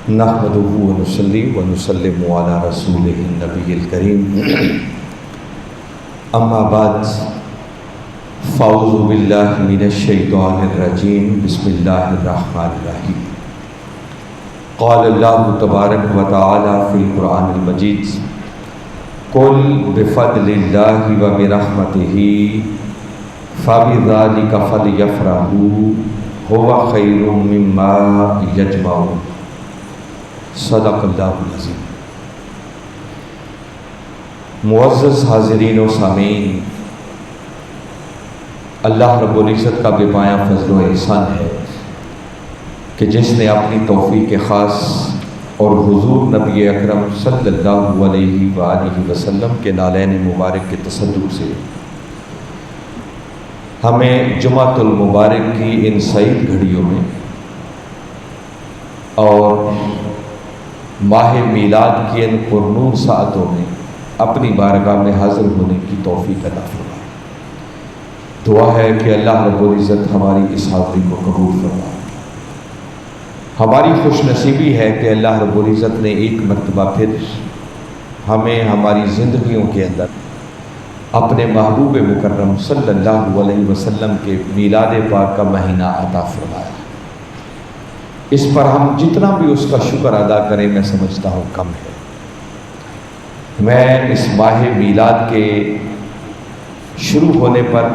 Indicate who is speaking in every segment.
Speaker 1: نحمدہ ونصلی ونسلم علی رسولہ النبی الکریم اما بعد فاعوذ باللہ من الشیطان الرجیم بسم اللہ الرحمن الرحیم قال اللہ تبارک و تعالی فی القرآن المجید قل بفضل اللہ وبرحمتہ فبذلک فلیفرحوا هو خیر مما یجمعون۔ صدق اللہ العظیم۔ معزز حاضرین و سامعین، اللہ رب العزت کا بے پایاں فضل و احسان ہے کہ جس نے اپنی توفیق خاص اور حضور نبی اکرم صلی اللہ علیہ وآلہ وسلم کے نالین مبارک کے تصدق سے ہمیں جمعۃ المبارک کی ان سعید گھڑیوں میں اور ماہ میلاد کی ان پرنور ساعتوں میں اپنی بارگاہ میں حاضر ہونے کی توفیق عطا فرمائے۔ دعا ہے کہ اللہ رب العزت ہماری اس حاضری کو قبول فرمائے۔ ہماری خوش نصیبی ہے کہ اللہ رب العزت نے ایک مرتبہ پھر ہمیں ہماری زندگیوں کے اندر اپنے محبوب مکرم صلی اللہ علیہ وسلم کے میلاد پاک کا مہینہ عطا فرمایا۔ اس پر ہم جتنا بھی اس کا شکر ادا کریں میں سمجھتا ہوں کم ہے۔ میں اس ماہ میلاد کے شروع ہونے پر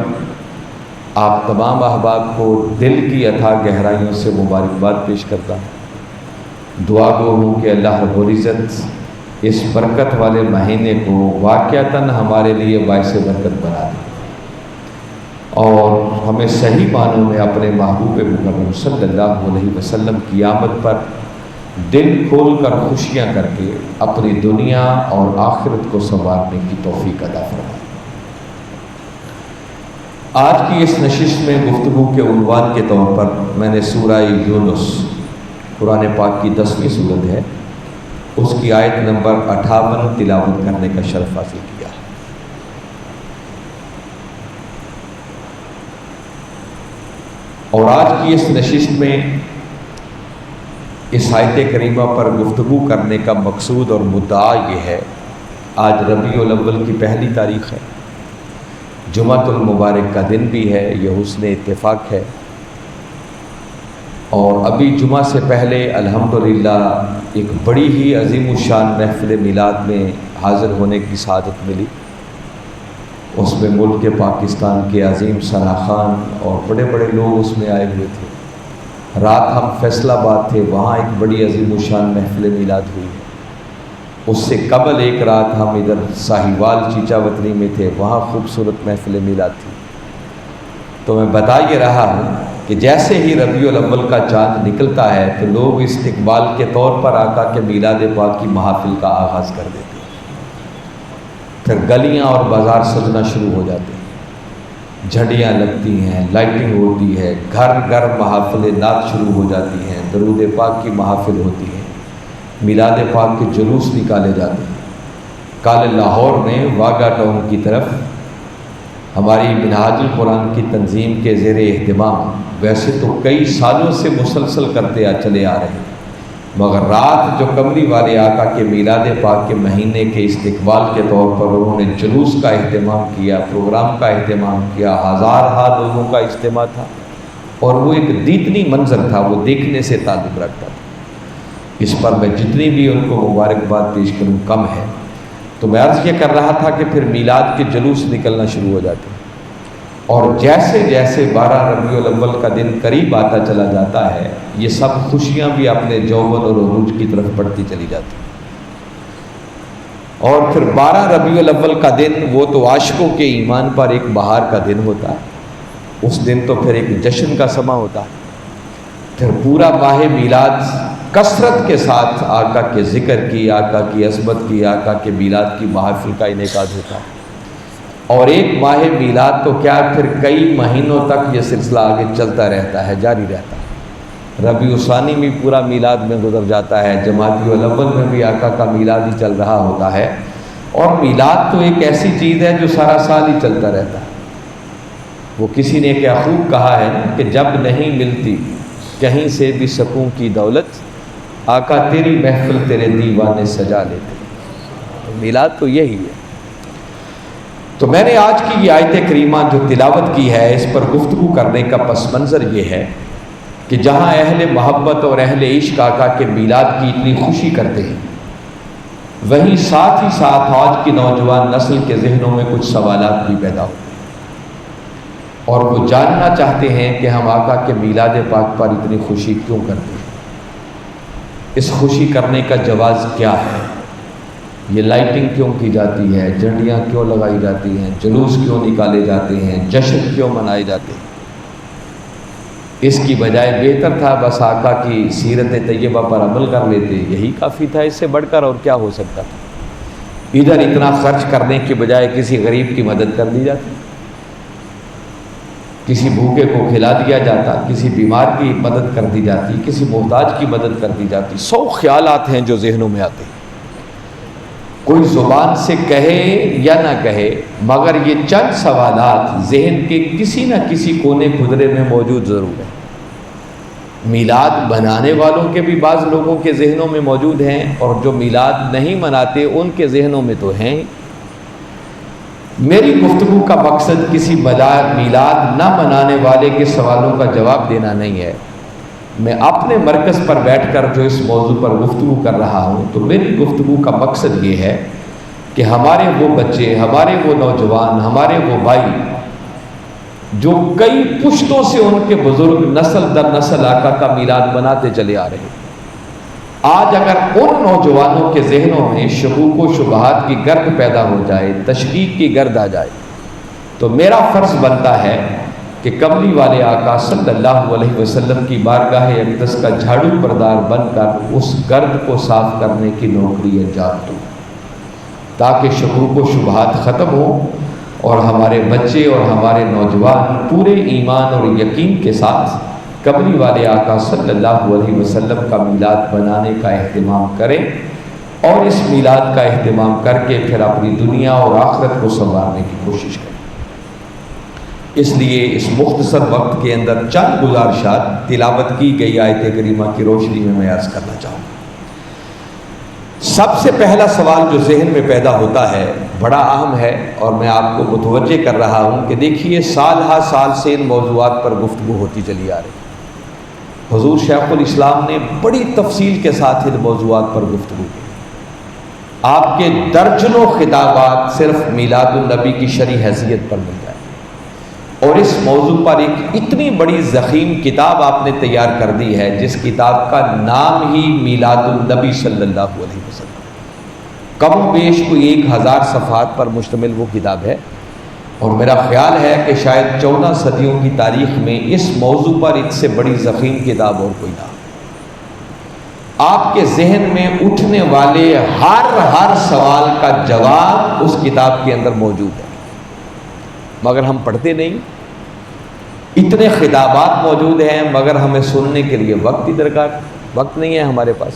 Speaker 1: آپ تمام احباب کو دل کی اتھا گہرائیوں سے مبارکباد پیش کرتا ہوں۔ دعا گو ہوں کہ اللہ رب العزت اس برکت والے مہینے کو واقعتاً ہمارے لیے باعث برکت بنا دے اور ہمیں صحیح معنوں میں اپنے محبوب مکرم صلی اللہ علیہ وسلم کی آمد پر دل کھول کر خوشیاں کر کے اپنی دنیا اور آخرت کو سنوارنے کی توفیق عطا فرمائے۔ آج کی اس نشست میں گفتگو کے عنوان کے طور پر میں نے سورہ یونس قرآن پاک کی 10ویں سورت ہے، اس کی آیت نمبر 58 تلاوت کرنے کا شرف حاصل کیا۔ اور آج کی اس نشست میں اس آیت کریمہ پر گفتگو کرنے کا مقصود اور مدعا یہ ہے، آج ربیع الاول کی پہلی تاریخ ہے، جمعۃ المبارک کا دن بھی ہے، یہ حسن اتفاق ہے، اور ابھی جمعہ سے پہلے الحمدللہ ایک بڑی ہی عظیم الشان محفل میلاد میں حاضر ہونے کی سعادت ملی۔ اس میں ملک پاکستان کے عظیم ثناخان اور بڑے بڑے لوگ اس میں آئے ہوئے تھے۔ رات ہم فیصل آباد تھے، وہاں ایک بڑی عظیم الشان محفل میلاد ہوئی ہے۔ اس سے قبل ایک رات ہم ادھر ساہیوال چیچا وطنی میں تھے، وہاں خوبصورت محفل میلاد تھی۔ تو میں بتا یہ رہا ہوں کہ جیسے ہی ربیع الاول کا چاند نکلتا ہے تو لوگ استقبال کے طور پر آقا کے میلاد پاک کی محافل کا آغاز کر دیتے ہیں، پھر گلیاں اور بازار سجنا شروع ہو جاتے ہیں، جھنڈیاں لگتی ہیں، لائٹنگ ہوتی ہے، گھر گھر محافل نعت شروع ہو جاتی ہیں، درود پاک کی محافل ہوتی ہے، میلاد پاک کے جلوس نکالے جاتے ہیں۔ کل لاہور میں واگا ٹاؤن کی طرف ہماری منہاج القرآن کی تنظیم کے زیر اہتمام ویسے تو کئی سالوں سے مسلسل کرتے چلے آ رہے ہیں، مگر رات جو کمری والے آقا کے میلاد پاک کے مہینے کے استقبال کے طور پر انہوں نے جلوس کا اہتمام کیا، پروگرام کا اہتمام کیا، ہزارہا لوگوں کا اجتماع تھا، اور وہ ایک دیدنی منظر تھا، وہ دیکھنے سے تعلق رکھتا تھا۔ اس پر میں جتنی بھی ان کو مبارکباد پیش کروں کم ہے۔ تو میں عرض یہ کر رہا تھا کہ پھر میلاد کے جلوس نکلنا شروع ہو جاتے ہیں، اور جیسے جیسے 12 ربیع الاول کا دن قریب آتا چلا جاتا ہے، یہ سب خوشیاں بھی اپنے جوبن اور عروج کی طرف بڑھتی چلی جاتی ہیں۔ اور پھر 12 ربیع الاول کا دن وہ تو عاشقوں کے ایمان پر ایک بہار کا دن ہوتا ہے، اس دن تو پھر ایک جشن کا سماں ہوتا ہے۔ پھر پورا ماہ میلاد کثرت کے ساتھ آقا کے ذکر کی، آقا کی عظمت کی، آقا کے میلاد کی محافل کا انعقاد ہوتا ہے، اور ایک ماہ میلاد تو کیا پھر کئی مہینوں تک یہ سلسلہ آگے چلتا رہتا ہے، جاری رہتا ہے۔ ربیع ثانی میں پورا میلاد میں گزر جاتا ہے، جمادی الاول میں بھی آقا کا میلاد ہی چل رہا ہوتا ہے، اور میلاد تو ایک ایسی چیز ہے جو سارا سال ہی چلتا رہتا ہے۔ وہ کسی نے کیا خوب کہا ہے کہ جب نہیں ملتی کہیں سے بھی سکون کی دولت، آقا تیری محفل تیرے دیوانے سجا لیتے۔ میلاد تو یہی ہے۔ تو میں نے آج کی یہ آیت کریمہ جو تلاوت کی ہے، اس پر گفتگو کرنے کا پس منظر یہ ہے کہ جہاں اہل محبت اور اہل عشق آقا کے میلاد کی اتنی خوشی کرتے ہیں، وہیں ساتھ ہی ساتھ آج کی نوجوان نسل کے ذہنوں میں کچھ سوالات بھی پیدا ہوتے ہیں، اور وہ جاننا چاہتے ہیں کہ ہم آقا کے میلاد پاک پر اتنی خوشی کیوں کرتے ہیں، اس خوشی کرنے کا جواز کیا ہے، یہ لائٹنگ کیوں کی جاتی ہے، جھنڈیاں کیوں لگائی جاتی ہیں، جلوس کیوں نکالے جاتے ہیں، جشن کیوں منائے جاتے ہیں۔ اس کی بجائے بہتر تھا بس آقا کی سیرت طیبہ پر عمل کر لیتے، یہی کافی تھا، اس سے بڑھ کر اور کیا ہو سکتا تھا۔ ادھر اتنا خرچ کرنے کی بجائے کسی غریب کی مدد کر دی جاتی، کسی بھوکے کو کھلا دیا جاتا، کسی بیمار کی مدد کر دی جاتی، کسی محتاج کی مدد کر دی جاتی۔ 100 خیالات ہیں جو ذہنوں میں آتے ہیں، کوئی زبان سے کہے یا نہ کہے، مگر یہ چند سوالات ذہن کے کسی نہ کسی کونے خدرے میں موجود ضرور ہیں۔ میلاد منانے والوں کے بھی بعض لوگوں کے ذہنوں میں موجود ہیں، اور جو میلاد نہیں مناتے ان کے ذہنوں میں تو ہیں۔ میری گفتگو کا مقصد کسی میلاد نہ منانے والے کے سوالوں کا جواب دینا نہیں ہے۔ میں اپنے مرکز پر بیٹھ کر جو اس موضوع پر گفتگو کر رہا ہوں، تو میری گفتگو کا مقصد یہ ہے کہ ہمارے وہ بچے، ہمارے وہ نوجوان، ہمارے وہ بھائی جو کئی پشتوں سے ان کے بزرگ نسل در نسل آقا کا میلاد مناتے چلے آ رہے ہیں، آج اگر ان نوجوانوں کے ذہنوں میں شکوک و شبہات کی گرد پیدا ہو جائے، تشکیک کی گرد آ جائے، تو میرا فرض بنتا ہے کہ کملی والے آقا صلی اللہ علیہ وسلم کی بارگاہ اقدس کا جھاڑو بردار بن کر اس گرد کو صاف کرنے کی نوکری انجام دوں، تاکہ شکوک و شبہات ختم ہوں اور ہمارے بچے اور ہمارے نوجوان پورے ایمان اور یقین کے ساتھ کملی والے آقا صلی اللہ علیہ وسلم کا میلاد منانے کا اہتمام کریں، اور اس میلاد کا اہتمام کر کے پھر اپنی دنیا اور آخرت کو سنوارنے کی کوشش کریں۔ اس لیے اس مختصر وقت کے اندر چند گزارشات تلاوت کی گئی آیت کریمہ کی روشنی میں عرض کرنا چاہوں گا۔ سب سے پہلا سوال جو ذہن میں پیدا ہوتا ہے بڑا اہم ہے، اور میں آپ کو متوجہ کر رہا ہوں کہ دیکھیے سال ہا سال سے ان موضوعات پر گفتگو ہوتی چلی آ رہی ہے۔ حضور شیخ الاسلام نے بڑی تفصیل کے ساتھ ان موضوعات پر گفتگو کی۔ آپ کے درجنوں خطابات صرف میلاد النبی کی شرعی حیثیت پر مل جائے، اور اس موضوع پر ایک اتنی بڑی ضخیم کتاب آپ نے تیار کر دی ہے جس کتاب کا نام ہی میلاد النبی صلی اللہ علیہ وسلم، کم و بیش کوئی 1000 صفحات پر مشتمل وہ کتاب ہے، اور میرا خیال ہے کہ شاید 14 صدیوں کی تاریخ میں اس موضوع پر اس سے بڑی ضخیم کتاب اور کوئی نہ۔ آپ کے ذہن میں اٹھنے والے ہر سوال کا جواب اس کتاب کے اندر موجود ہے، مگر ہم پڑھتے نہیں۔ اتنے خطابات موجود ہیں مگر ہمیں سننے کے لیے وقت ہی درکار، وقت نہیں ہے ہمارے پاس۔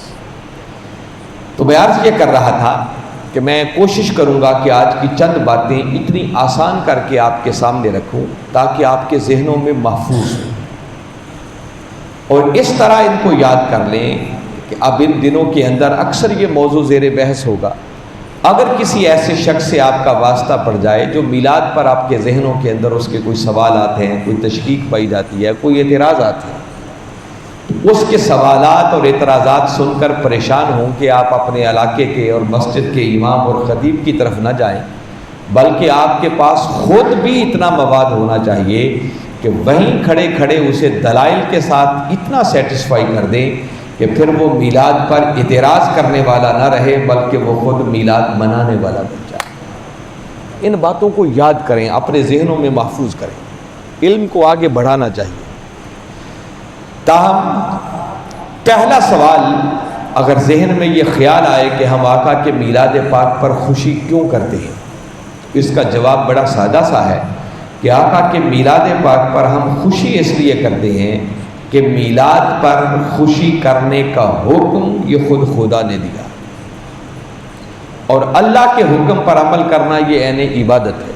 Speaker 1: تو میں عرض یہ کر رہا تھا کہ میں کوشش کروں گا کہ آج کی چند باتیں اتنی آسان کر کے آپ کے سامنے رکھوں تاکہ آپ کے ذہنوں میں محفوظ ہوں، اور اس طرح ان کو یاد کر لیں کہ اب ان دنوں کے اندر اکثر یہ موضوع زیر بحث ہوگا۔ اگر کسی ایسے شخص سے آپ کا واسطہ پڑ جائے جو میلاد پر آپ کے ذہنوں کے اندر اس کے کوئی سوالات ہیں، کوئی تشکیک پائی جاتی ہے، کوئی اعتراضات ہیں، تو اس کے سوالات اور اعتراضات سن کر پریشان ہوں کہ آپ اپنے علاقے کے اور مسجد کے امام اور خطیب کی طرف نہ جائیں، بلکہ آپ کے پاس خود بھی اتنا مواد ہونا چاہیے کہ وہیں کھڑے کھڑے اسے دلائل کے ساتھ اتنا سیٹسفائی کر دیں کہ پھر وہ میلاد پر اعتراض کرنے والا نہ رہے بلکہ وہ خود میلاد منانے والا بن جائے۔ ان باتوں کو یاد کریں، اپنے ذہنوں میں محفوظ کریں، علم کو آگے بڑھانا چاہیے۔ تاہم پہلا سوال اگر ذہن میں یہ خیال آئے کہ ہم آقا کے میلاد پاک پر خوشی کیوں کرتے ہیں، اس کا جواب بڑا سادہ سا ہے کہ آقا کے میلاد پاک پر ہم خوشی اس لیے کرتے ہیں کہ میلاد پر خوشی کرنے کا حکم یہ خود خدا نے دیا، اور اللہ کے حکم پر عمل کرنا یہ عین عبادت ہے۔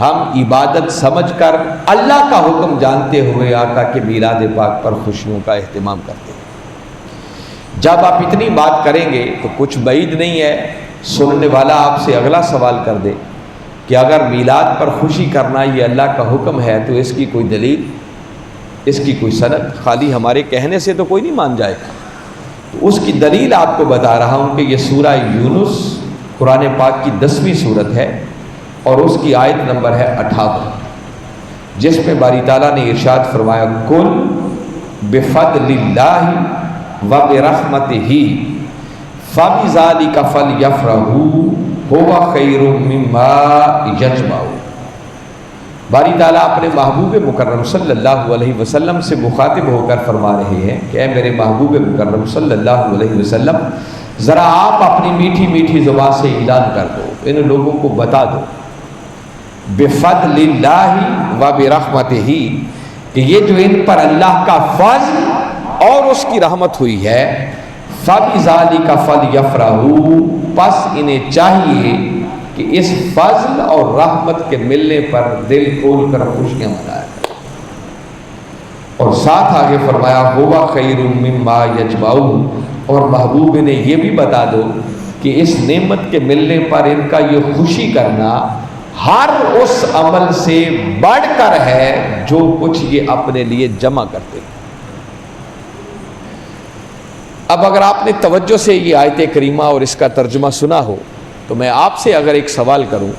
Speaker 1: ہم عبادت سمجھ کر اللہ کا حکم جانتے ہوئے آقا کے میلاد پاک پر خوشیوں کا اہتمام کرتے ہیں۔ جب آپ اتنی بات کریں گے تو کچھ بعید نہیں ہے سننے والا آپ سے اگلا سوال کر دے کہ اگر میلاد پر خوشی کرنا یہ اللہ کا حکم ہے تو اس کی کوئی دلیل، اس کی کوئی سند؟ خالی ہمارے کہنے سے تو کوئی نہیں مان جائے گا۔ تو اس کی دلیل آپ کو بتا رہا ہوں کہ یہ سورہ یونس قرآن پاک کی 10ویں سورت ہے اور اس کی آیت نمبر ہے 58، جس میں باری تعالیٰ نے ارشاد فرمایا کل بفضل اللہ وبرحمتہ فبذالک فلیفرحوا ھو خیر مما یجمعون۔ باری تعالیٰ اپنے محبوب مکرم صلی اللہ علیہ وسلم سے مخاطب ہو کر فرما رہے ہیں کہ اے میرے محبوب مکرم صلی اللہ علیہ وسلم، ذرا آپ اپنی میٹھی میٹھی زبان سے اعلان کر دو، ان لوگوں کو بتا دو بفضل اللہ و برحمتہ کہ یہ جو ان پر اللہ کا فضل اور اس کی رحمت ہوئی ہے، فبذالک فلیفرحوا، پس انہیں چاہیے کہ اس فضل اور رحمت کے ملنے پر دل کھول کر خوشیاں منائیں۔ اور ساتھ آگے فرمایا ھو خیر مما یجمعون، اور محبوب نے یہ بھی بتا دو کہ اس نعمت کے ملنے پر ان کا یہ خوشی کرنا ہر اس عمل سے بڑھ کر ہے جو کچھ یہ اپنے لیے جمع کرتے ہیں۔ اب اگر آپ نے توجہ سے یہ آیت کریمہ اور اس کا ترجمہ سنا ہو تو میں آپ سے اگر ایک سوال کروں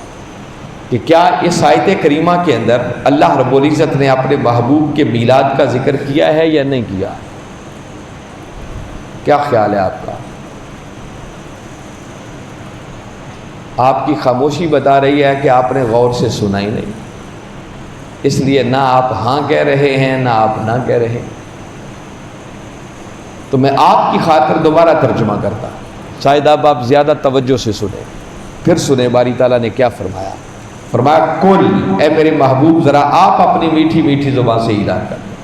Speaker 1: کہ کیا اس آیت کریمہ کے اندر اللہ رب العزت نے اپنے محبوب کے میلاد کا ذکر کیا ہے یا نہیں کیا؟ کیا خیال ہے آپ کا؟ آپ کی خاموشی بتا رہی ہے کہ آپ نے غور سے سنا ہی نہیں، اس لیے نہ آپ ہاں کہہ رہے ہیں نہ آپ نہ کہہ رہے ہیں۔ تو میں آپ کی خاطر دوبارہ ترجمہ کرتا، شاید اب آپ زیادہ توجہ سے سنیں، پھر سنیں باری تعالیٰ نے کیا فرمایا۔ فرمایا کل، اے میرے محبوب ذرا آپ اپنی میٹھی میٹھی زبان سے اعلان کر دیں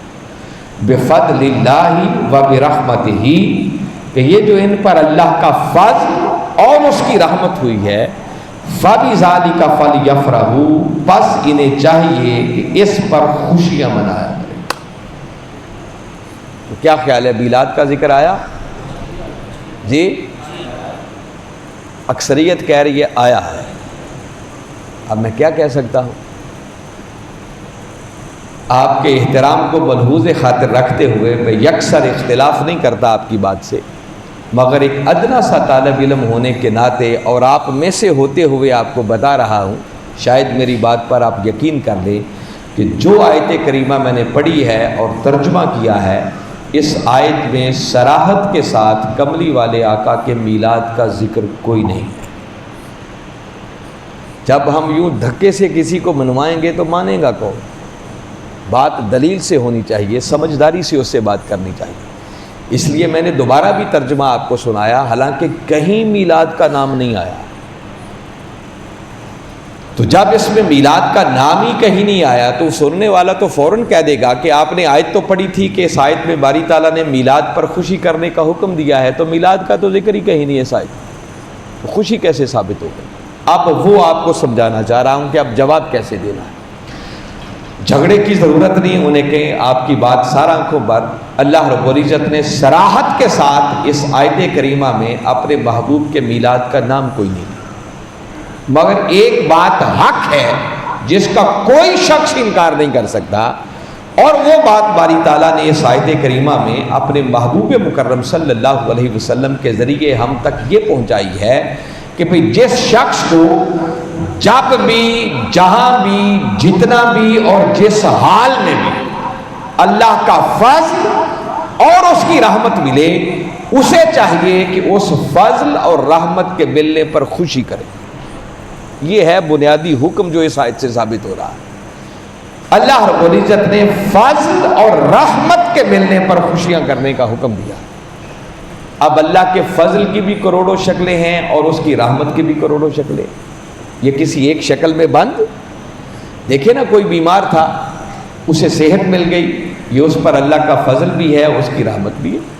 Speaker 1: بفضل اللہ و برحمتہ کہ یہ جو ان پر اللہ کا فضل اور اس کی رحمت ہوئی ہے، فبذالک فلیفرحوا، پس انہیں چاہیے کہ اس پر خوشیاں منایا کریں۔ تو کیا خیال ہے، میلاد کا ذکر آیا؟ جی، اکثریت کہہ رہی ہے آیا ہے۔ اب میں کیا کہہ سکتا ہوں؟ آپ کے احترام کو ملحوظ خاطر رکھتے ہوئے میں یکسر اختلاف نہیں کرتا آپ کی بات سے، مگر ایک ادنا سا طالب علم ہونے کے ناطے اور آپ میں سے ہوتے ہوئے آپ کو بتا رہا ہوں، شاید میری بات پر آپ یقین کر لیں کہ جو آیت کریمہ میں نے پڑھی ہے اور ترجمہ کیا ہے، اس آیت میں صراحت کے ساتھ کملی والے آقا کے میلاد کا ذکر کوئی نہیں ہے۔ جب ہم یوں دھکے سے کسی کو منوائیں گے تو مانے گا کون؟ بات دلیل سے ہونی چاہیے، سمجھداری سے اس سے بات کرنی چاہیے۔ اس لیے میں نے دوبارہ بھی ترجمہ آپ کو سنایا، حالانکہ کہیں میلاد کا نام نہیں آیا۔ تو جب اس میں میلاد کا نام ہی کہیں نہیں آیا تو سننے والا تو فوراً کہہ دے گا کہ آپ نے آیت تو پڑھی تھی کہ اس آیت میں باری تعالیٰ نے میلاد پر خوشی کرنے کا حکم دیا ہے، تو میلاد کا تو ذکر ہی کہیں نہیں ہے اس آیت، تو خوشی کیسے ثابت ہو گئی؟ اب وہ آپ کو سمجھانا چاہ رہا ہوں کہ اب جواب کیسے دینا ہے۔ جھگڑے کی ضرورت نہیں، انہیں کہیں آپ کی بات سارا آنکھوں پر، اللہ رب العزت نے صراحت کے ساتھ اس آیت کریمہ میں اپنے محبوب کے میلاد کا نام کوئی نہیں دیا، مگر ایک بات حق ہے جس کا کوئی شخص انکار نہیں کر سکتا، اور وہ بات باری تعالیٰ نے اس آیت کریمہ میں اپنے محبوب مکرم صلی اللہ علیہ وسلم کے ذریعے ہم تک یہ پہنچائی ہے کہ بھئی جس شخص کو جب بھی، جہاں بھی، جتنا بھی اور جس حال میں بھی اللہ کا فضل اور اس کی رحمت ملے، اسے چاہیے کہ اس فضل اور رحمت کے ملنے پر خوشی کرے۔ یہ ہے بنیادی حکم جو اس آیت سے ثابت ہو رہا ہے۔ اللہ رب العزت نے فضل اور رحمت کے ملنے پر خوشیاں کرنے کا حکم دیا۔ اب اللہ کے فضل کی بھی کروڑوں شکلیں ہیں اور اس کی رحمت کی بھی کروڑوں شکلیں، یہ کسی ایک شکل میں بند؟ دیکھیں نا، کوئی بیمار تھا، اسے صحت مل گئی، یہ اس پر اللہ کا فضل بھی ہے، اس کی رحمت بھی ہے۔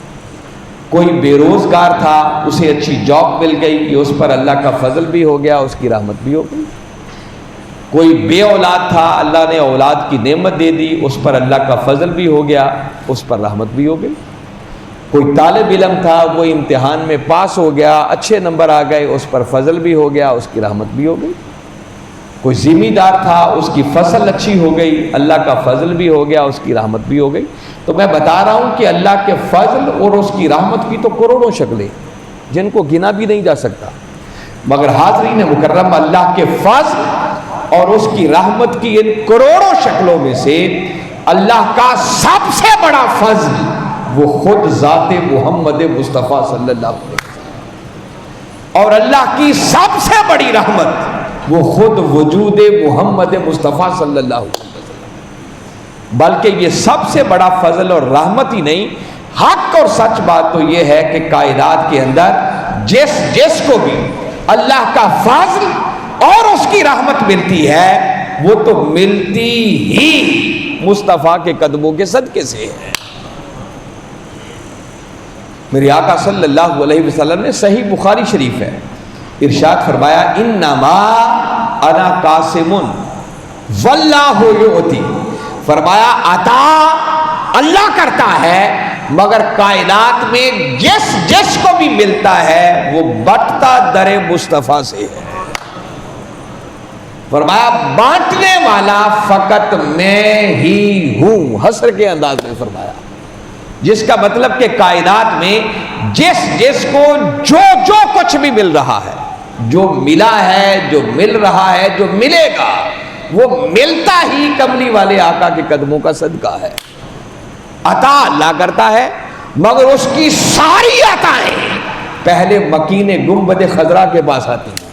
Speaker 1: کوئی بے روزگار تھا، اسے اچھی جاب مل گئی، یہ اس پر اللہ کا فضل بھی ہو گیا، اس کی رحمت بھی ہو گئی۔ کوئی بے اولاد تھا، اللہ نے اولاد کی نعمت دے دی، اس پر اللہ کا فضل بھی ہو گیا، اس پر رحمت بھی ہو گئی۔ کوئی طالب علم تھا، وہ امتحان میں پاس ہو گیا، اچھے نمبر آ گئے، اس پر فضل بھی ہو گیا، اس کی رحمت بھی ہو گئی۔ کوئی ذمہ دار تھا، اس کی فصل اچھی ہو گئی، اللہ کا فضل بھی ہو گیا، اس کی رحمت بھی ہو گئی۔ تو میں بتا رہا ہوں کہ اللہ کے فضل اور اس کی رحمت کی تو کروڑوں شکلیں جن کو گنا بھی نہیں جا سکتا، مگر حاضرین مکرم، اللہ کے فضل اور اس کی رحمت کی ان کروڑوں شکلوں میں سے اللہ کا سب سے بڑا فضل وہ خود ذات محمد مصطفیٰ صلی اللہ علیہ وسلم، اور اللہ کی سب سے بڑی رحمت وہ خود وجود محمد مصطفیٰ صلی اللہ علیہ وسلم۔ بلکہ یہ سب سے بڑا فضل اور رحمت ہی نہیں، حق اور سچ بات تو یہ ہے کہ کائنات کے اندر جس کو بھی اللہ کا فضل اور اس کی رحمت ملتی ہے، وہ تو ملتی ہی مصطفیٰ کے قدموں کے صدقے سے ہے۔ میرے آقا صلی اللہ علیہ وسلم نے صحیح بخاری شریف ہے، ارشاد فرمایا انما انا قاسم واللہ یؤتی، فرمایا عطا اللہ کرتا ہے، مگر کائنات میں جس کو بھی ملتا ہے وہ بٹتا در مصطفیٰ سے ہے۔ فرمایا بانٹنے والا فقط میں ہی ہوں، حسر کے انداز میں فرمایا، جس کا مطلب کہ کائنات میں جس کو جو کچھ بھی مل رہا ہے، جو ملا ہے، جو مل رہا ہے، جو ملے گا، وہ ملتا ہی کملی والے آقا کے قدموں کا صدقہ ہے۔ عطا اللہ کرتا ہے، مگر اس کی ساری عطائیں پہلے مکین گنبد خضرا کے پاس آتی ہیں،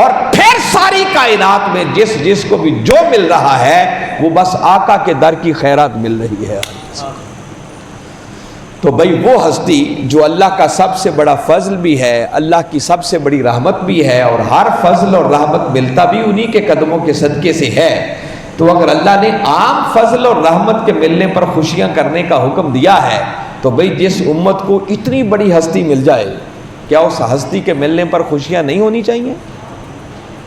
Speaker 1: اور پھر ساری کائنات میں جس کو بھی جو مل رہا ہے وہ بس آقا کے در کی خیرات مل رہی ہے۔ تو بھئی وہ ہستی جو اللہ کا سب سے بڑا فضل بھی ہے، اللہ کی سب سے بڑی رحمت بھی ہے، اور ہر فضل اور رحمت ملتا بھی انہی کے قدموں کے صدقے سے ہے، تو اگر اللہ نے عام فضل اور رحمت کے ملنے پر خوشیاں کرنے کا حکم دیا ہے، تو بھئی جس امت کو اتنی بڑی ہستی مل جائے، کیا اس ہستی کے ملنے پر خوشیاں نہیں ہونی چاہیے؟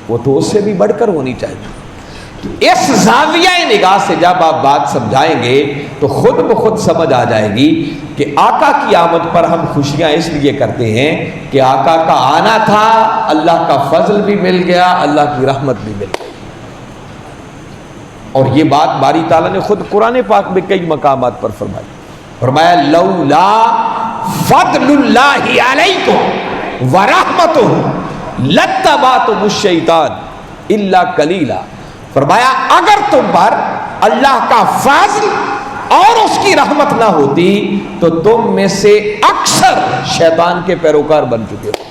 Speaker 1: وہ تو اس سے بھی بڑھ کر ہونی چاہیے۔ اس زاویہ نگاہ سے جب آپ بات سمجھائیں گے تو خود بخود سمجھ آ جائے گی کہ آقا کی آمد پر ہم خوشیاں اس لیے کرتے ہیں کہ آقا کا آنا تھا، اللہ کا فضل بھی مل گیا، اللہ کی رحمت بھی مل گئی۔ اور یہ بات باری تعالیٰ نے خود قرآن پاک میں کئی مقامات پر فرمائی، فرمایا لولا فضل اللہ علیکم ورحمتہ لاتبعتم الشیطان الا قلیلا، فرمایا اگر تم پر اللہ کا فضل اور اس کی رحمت نہ ہوتی تو تم میں سے اکثر شیطان کے پیروکار بن چکے ہو۔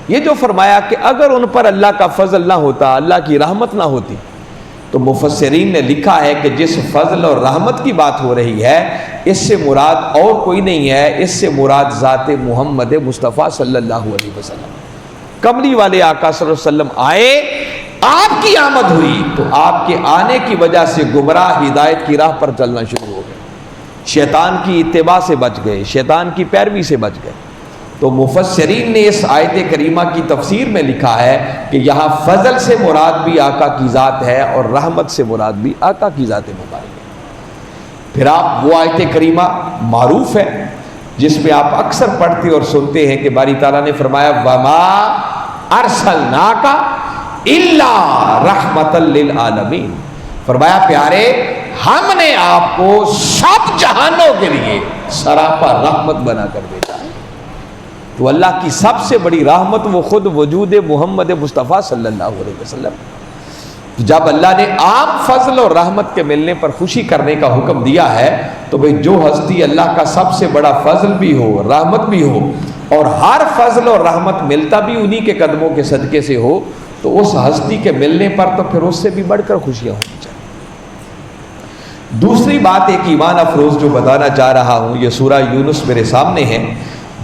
Speaker 1: یہ جو فرمایا کہ اگر ان پر اللہ کا فضل نہ ہوتا، اللہ کی رحمت نہ ہوتی، تو مفسرین نے لکھا ہے کہ جس فضل اور رحمت کی بات ہو رہی ہے، اس سے مراد اور کوئی نہیں ہے، اس سے مراد ذات محمد مصطفیٰ صلی اللہ علیہ وسلم، کملی والے آقا صلی اللہ علیہ وسلم آئے، آپ کی آمد ہوئی تو آپ کے آنے کی وجہ سے گمراہ ہدایت کی راہ پر چلنا شروع ہو گئے، شیطان کی اتباع سے بچ گئے، شیطان کی پیروی سے بچ گئے۔ تو مفسرین نے اس آیت کریمہ کی تفسیر میں لکھا ہے کہ یہاں فضل سے مراد بھی آقا کی ذات ہے اور رحمت سے مراد بھی آقا کی ذات مبارک ہے۔ پھر آپ وہ آیت کریمہ معروف ہے جس میں آپ اکثر پڑھتے اور سنتے ہیں کہ باری تعالیٰ نے فرمایا وَمَا أَرْسَلْنَاكَ إِلَّا رَحْمَةً لِّلْعَالَمِينَ، فرمایا پیارے ہم نے آپ کو سب جہانوں کے لیے سراپا رحمت بنا کر بھیجا ہے۔ تو اللہ کی سب سے بڑی رحمت وہ خود وجود محمد مصطفیٰ صلی اللہ علیہ وسلم۔ جب اللہ نے عام فضل اور رحمت کے ملنے پر خوشی کرنے کا حکم دیا ہے تو بھئی جو ہستی اللہ کا سب سے بڑا فضل بھی ہو، رحمت بھی ہو، اور ہر فضل اور رحمت ملتا بھی انہی کے قدموں کے صدقے سے ہو، تو اس ہستی کے ملنے پر تو پھر اس سے بھی بڑھ کر خوشیاں ہونی چاہیے۔ دوسری بات ایک ایمان افروز جو بتانا چاہ رہا ہوں، یہ سورہ یونس میرے سامنے ہے،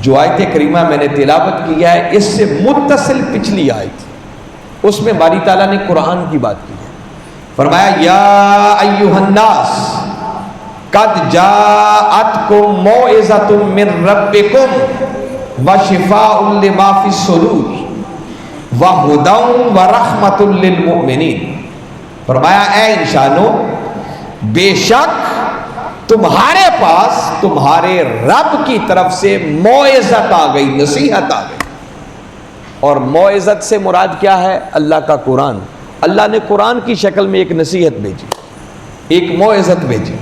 Speaker 1: جو آیت کریمہ میں نے تلاوت کیا ہے اس سے متصل پچھلی آیت، اس میں باری تعالیٰ نے قرآن کی بات کی ہے۔ فرمایا یا ایھا الناس قد جاءتکم موعظۃ من ربکم وشفاء لما فی الصدور وہدی ورحمۃ للمؤمنین، فرمایا اے انسانو بے شک تمہارے پاس تمہارے رب کی طرف سے موعظت آ گئی، نصیحت آ گئی. اور موعظت سے مراد کیا ہے؟ اللہ کا قرآن. اللہ نے قرآن کی شکل میں ایک نصیحت بھیجی، ایک موعظت بھیجی.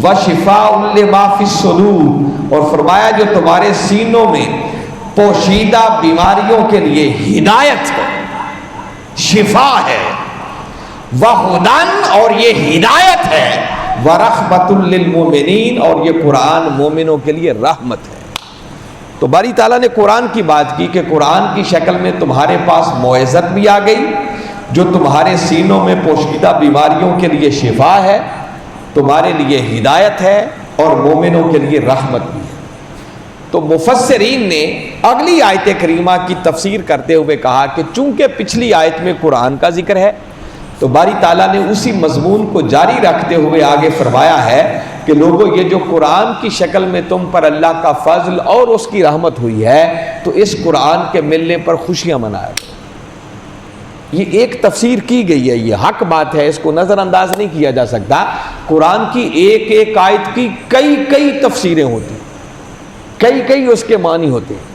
Speaker 1: وَشِفَاءٌ لِمَا فِي الصُّدُورِ، اور فرمایا جو تمہارے سینوں میں پوشیدہ بیماریوں کے لیے ہدایت ہے، شفا ہے. وَهُدًى، اور یہ ہدایت ہے. وَرَحْمَةٌ لِّلْمُؤْمِنِينَ، اور یہ قرآن مومنوں کے لیے رحمت ہے. تو باری تعالیٰ نے قرآن کی بات کی کہ قرآن کی شکل میں تمہارے پاس موعظت بھی آ گئی جو تمہارے سینوں میں پوشیدہ بیماریوں کے لیے شفا ہے، تمہارے لیے ہدایت ہے، اور مومنوں کے لیے رحمت بھی ہے. تو مفسرین نے اگلی آیت کریمہ کی تفسیر کرتے ہوئے کہا کہ چونکہ پچھلی آیت میں قرآن کا ذکر ہے تو باری تعالیٰ نے اسی مضمون کو جاری رکھتے ہوئے آگے فرمایا ہے کہ لوگوں یہ جو قرآن کی شکل میں تم پر اللہ کا فضل اور اس کی رحمت ہوئی ہے تو اس قرآن کے ملنے پر خوشیاں منایا. یہ ایک تفسیر کی گئی ہے، یہ حق بات ہے، اس کو نظر انداز نہیں کیا جا سکتا. قرآن کی ایک ایک آیت کی کئی تفسیریں ہوتی، کئی اس کے معنی ہوتے ہیں،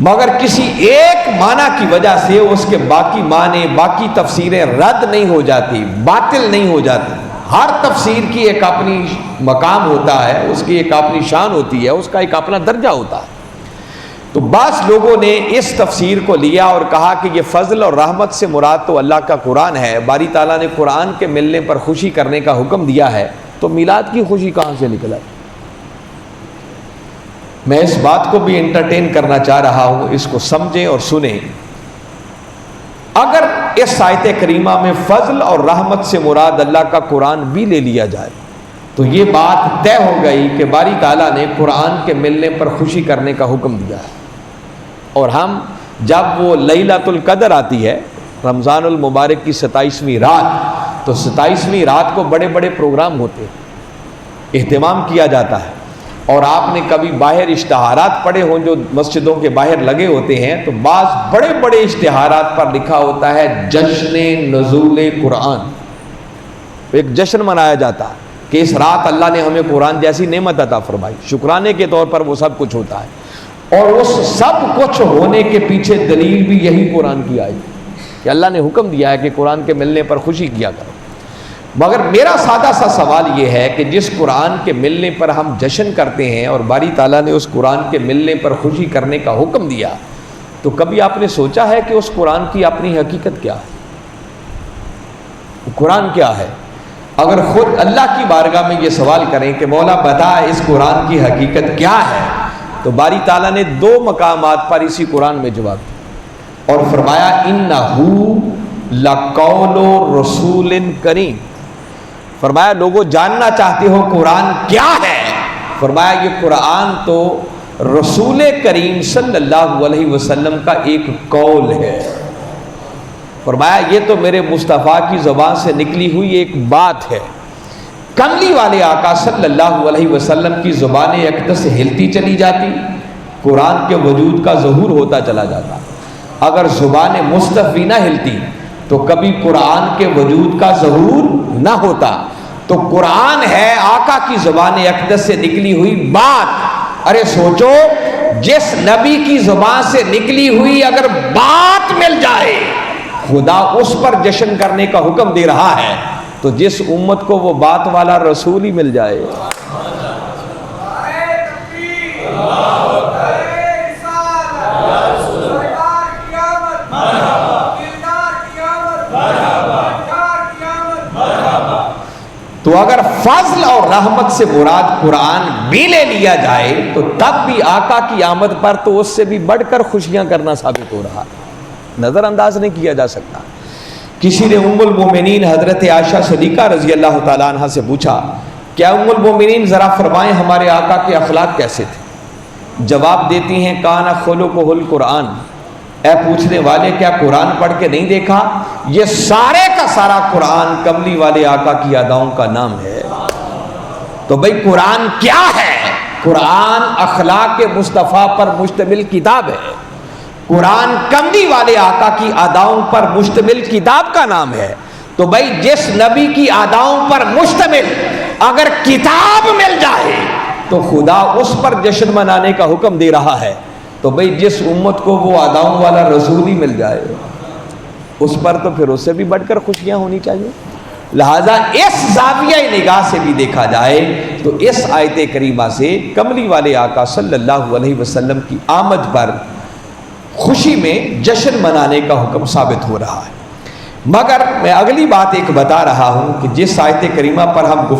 Speaker 1: مگر کسی ایک معنی کی وجہ سے اس کے باقی معنی، باقی تفسیریں رد نہیں ہو جاتی، باطل نہیں ہو جاتی. ہر تفسیر کی ایک اپنی مقام ہوتا ہے، اس کی ایک اپنی شان ہوتی ہے، اس کا ایک اپنا درجہ ہوتا ہے. تو بعض لوگوں نے اس تفسیر کو لیا اور کہا کہ یہ فضل اور رحمت سے مراد تو اللہ کا قرآن ہے، باری تعالیٰ نے قرآن کے ملنے پر خوشی کرنے کا حکم دیا ہے، تو میلاد کی خوشی کہاں سے نکلا؟ میں اس بات کو بھی انٹرٹین کرنا چاہ رہا ہوں، اس کو سمجھیں اور سنیں. اگر اس آیت کریمہ میں فضل اور رحمت سے مراد اللہ کا قرآن بھی لے لیا جائے تو یہ بات طے ہو گئی کہ باری تعالیٰ نے قرآن کے ملنے پر خوشی کرنے کا حکم دیا ہے. اور ہم جب وہ لیلۃ القدر آتی ہے، رمضان المبارک کی 27ویں رات، تو 27ویں رات کو بڑے بڑے پروگرام ہوتے ہیں، اہتمام کیا جاتا ہے. اور آپ نے کبھی باہر اشتہارات پڑھے ہوں جو مسجدوں کے باہر لگے ہوتے ہیں، تو بعض بڑے بڑے اشتہارات پر لکھا ہوتا ہے جشن نزول قرآن. ایک جشن منایا جاتا ہے کہ اس رات اللہ نے ہمیں قرآن جیسی نعمت عطا فرمائی، شکرانے کے طور پر وہ سب کچھ ہوتا ہے. اور اس سب کچھ ہونے کے پیچھے دلیل بھی یہی قرآن کی آئی کہ اللہ نے حکم دیا ہے کہ قرآن کے ملنے پر خوشی کیا کرو. مگر میرا سادہ سا سوال یہ ہے کہ جس قرآن کے ملنے پر ہم جشن کرتے ہیں اور باری تعالیٰ نے اس قرآن کے ملنے پر خوشی کرنے کا حکم دیا، تو کبھی آپ نے سوچا ہے کہ اس قرآن کی اپنی حقیقت کیا ہے؟ قرآن کیا ہے؟ اگر خود اللہ کی بارگاہ میں یہ سوال کریں کہ مولا بتا اس قرآن کی حقیقت کیا ہے، تو باری تعالیٰ نے 2 مقامات پر اسی قرآن میں جواب دیا اور فرمایا اِنَّهُ لَقَوْلُ رَسُولٍ کریم. فرمایا لوگوں جاننا چاہتے ہو قرآن کیا ہے؟ فرمایا یہ قرآن تو رسول کریم صلی اللہ علیہ وسلم کا ایک قول ہے. فرمایا یہ تو میرے مصطفیٰ کی زبان سے نکلی ہوئی ایک بات ہے. کملی والے آقا صلی اللہ علیہ وسلم کی زبان اقدس ہلتی چلی جاتی، قرآن کے وجود کا ظہور ہوتا چلا جاتا. اگر زبان مصطفی نہ ہلتی تو کبھی قرآن کے وجود کا ظہور نہ ہوتا. تو قرآن ہے آقا کی زبان اقدس سے نکلی ہوئی بات. ارے سوچو، جس نبی کی زبان سے نکلی ہوئی اگر بات مل جائے، خدا اس پر جشن کرنے کا حکم دے رہا ہے، تو جس امت کو وہ بات والا رسول ہی مل جائے. تو اگر فضل اور رحمت سے مراد قرآن بھی لے لیا جائے تو تب بھی آقا کی آمد پر تو اس سے بھی بڑھ کر خوشیاں کرنا ثابت ہو رہا، نظر انداز نہیں کیا جا سکتا. کسی نے ام المومنین حضرت عائشہ صدیقہ رضی اللہ تعالیٰ عنہ سے پوچھا کیا ام المومنین ذرا فرمائیں ہمارے آقا کے اخلاق کیسے تھے؟ جواب دیتی ہیں کان خلقہ القرآن. اے پوچھنے والے کیا قرآن پڑھ کے نہیں دیکھا؟ یہ سارے کا سارا قرآن کملی والے آقا کی اداؤں کا نام ہے. تو بھئی قرآن کیا ہے؟ قرآن اخلاق مصطفیٰ پر مشتمل کتاب ہے. قرآن کملی والے آقا کی اداؤں پر مشتمل کتاب کا نام ہے. تو بھئی جس نبی کی اداؤں پر مشتمل اگر کتاب مل جائے تو خدا اس پر جشن منانے کا حکم دے رہا ہے، تو بھئی جس امت کو وہ اداؤں والا رسول ہی مل جائے اس پر تو پھر اس سے بھی بڑھ کر خوشیاں ہونی چاہیے۔ لہٰذا اس زاویہ نگاہ سے بھی دیکھا جائے تو اس آیت کریمہ سے کملی والے آقا صلی اللہ علیہ وسلم کی آمد پر خوشی میں جشن منانے کا حکم ثابت ہو رہا ہے۔ مگر میں اگلی بات ایک بتا رہا ہوں کہ جس آیت کریمہ پر ہم گفتگو